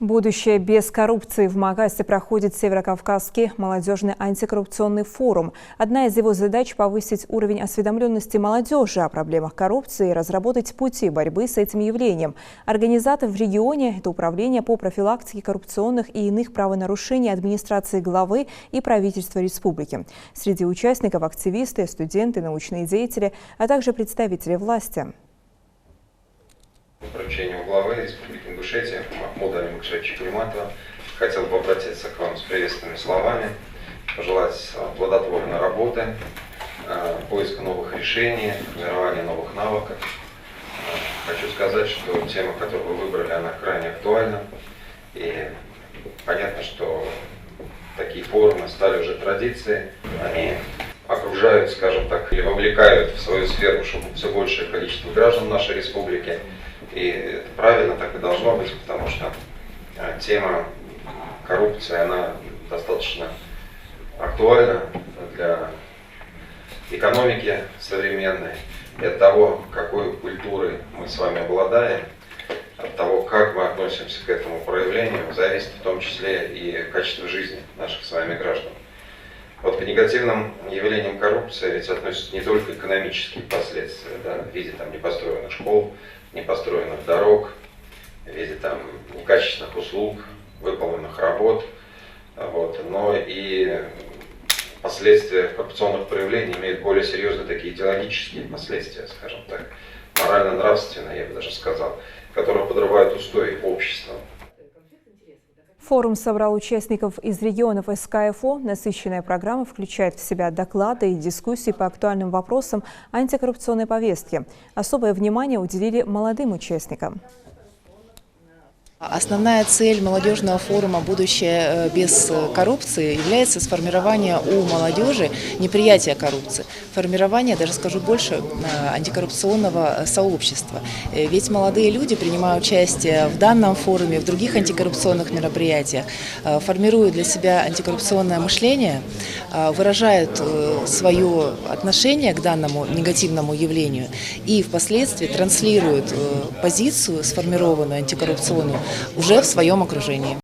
Будущее без коррупции в Магасе проходит Северокавказский молодежный антикоррупционный форум. Одна из его задач – повысить уровень осведомленности молодежи о проблемах коррупции и разработать пути борьбы с этим явлением. Организатор в регионе – это Управление по профилактике коррупционных и иных правонарушений администрации главы и правительства республики. Среди участников – активисты, студенты, научные деятели, а также представители власти. По поручению главы Республики Ингушетия Махмуда Алимыкшевича Климатова хотел бы обратиться к вам с приветственными словами, пожелать плодотворной работы, поиска новых решений, формирования новых навыков. Хочу сказать, что тема, которую вы выбрали, она крайне актуальна. И понятно, что такие форумы стали уже традицией. Они окружают, скажем так, или вовлекают в свою сферу все большее количество граждан нашей республики. И это правильно, так и должно быть, потому что тема коррупции, она достаточно актуальна для экономики современной, и от того, какой культурой мы с вами обладаем, от того, как мы относимся к этому проявлению, зависит в том числе и качество жизни наших с вами граждан. Вот к негативным явлениям коррупции ведь относятся не только экономические последствия, да, в виде непостроенных школ, непостроенных дорог, в виде некачественных услуг, выполненных работ, но и последствия коррупционных проявлений имеют более серьезные такие идеологические последствия, скажем так, морально-нравственные, я бы даже сказал, которые подрывают устои общества. Форум собрал участников из регионов СКФО. Насыщенная программа включает в себя доклады и дискуссии по актуальным вопросам антикоррупционной повестки. Особое внимание уделили молодым участникам. Основная цель молодежного форума «Будущее без коррупции» является сформирование у молодежи неприятия коррупции, формирование, даже скажу больше, антикоррупционного сообщества. Ведь молодые люди, принимая участие в данном форуме, в других антикоррупционных мероприятиях, формируют для себя антикоррупционное мышление, выражают свое отношение к данному негативному явлению и впоследствии транслируют позицию, сформированную антикоррупционную, уже в своем окружении.